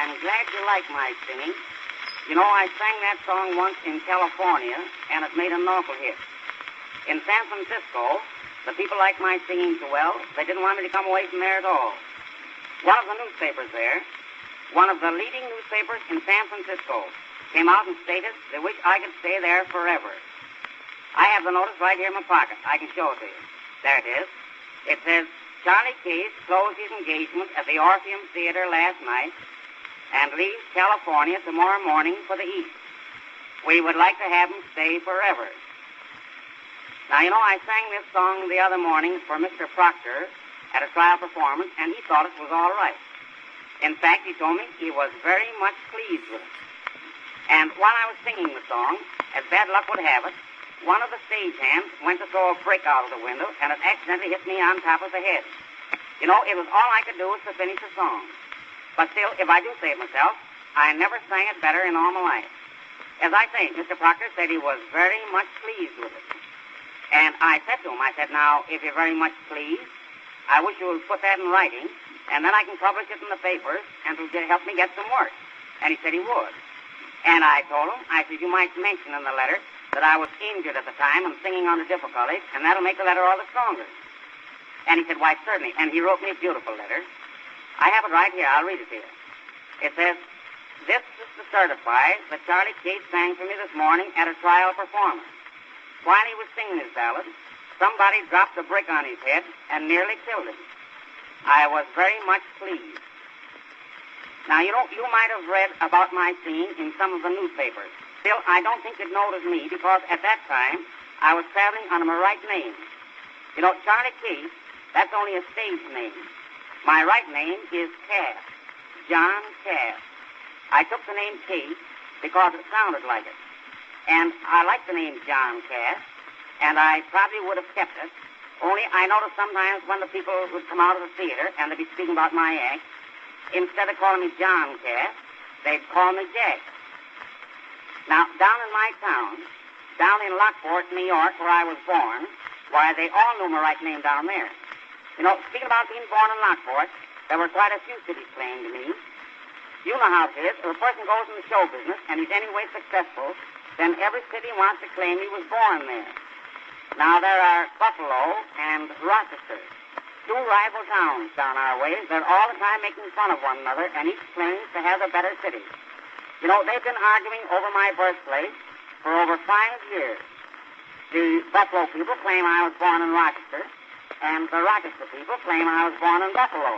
I'm glad you like my singing. You know, I sang that song once in California, and it made an awful hit. In San Francisco, the people liked my singing so well, they didn't want me to come away from there at all. One of the newspapers there, one of the leading newspapers in San Francisco, came out and stated they wish I could stay there forever. I have the notice right here in my pocket. I can show it to you. There it is. It says, Charlie Case closed his engagement at the Orpheum Theater last night and leaves California tomorrow morning for the East. We would like to have him stay forever. Now, you know, I sang this song the other morning for Mr. Proctor at a trial performance, and he thought it was all right. In fact, he told me he was very much pleased with it. And while I was singing the song, as bad luck would have it, one of the stagehands went to throw a brick out of the window, and it accidentally hit me on top of the head. You know, it was all I could do was to finish the song. But still, if I do say it myself, I never sang it better in all my life. As I say, Mr. Proctor said he was very much pleased with it. And I said to him, now, if you're very much pleased, I wish you would put that in writing, and then I can publish it in the papers, and it will help me get some work. And he said he would. And I told him, you might mention in the letter that I was injured at the time and singing under difficulties, and that'll make the letter all the stronger. And he said, why, certainly. And he wrote me a beautiful letter. I have it right here. I'll read it to you. It says, this is to certify that Charlie Case sang for me this morning at a trial performance. While he was singing his ballad, somebody dropped a brick on his head and nearly killed him. I was very much pleased. Now, you know, you might have read about my singing in some of the newspapers. Still, I don't think you'd notice me because at that time I was traveling under my right name. You know, Charlie Case, that's only a stage name. My right name is Cass, John Cass. I took the name Case because it sounded like it. And I like the name John Cass, and I probably would have kept it. Only I noticed sometimes when the people would come out of the theater and they'd be speaking about my act, instead of calling me John Cass, they'd call me Jack. Now, down in my town, down in Lockport, New York, where I was born, why, they all knew my right name down there. You know, speaking about being born in Lockport, there were quite a few cities claimed to me. You know how it is. If a person goes in the show business and he's anyway successful, then every city wants to claim he was born there. Now, there are Buffalo and Rochester, two rival towns down our way. They're all the time making fun of one another, and each claims to have a better city. You know, they've been arguing over my birthplace for over 5 years. The Buffalo people claim I was born in Rochester, and the Rochester people claim I was born in Buffalo.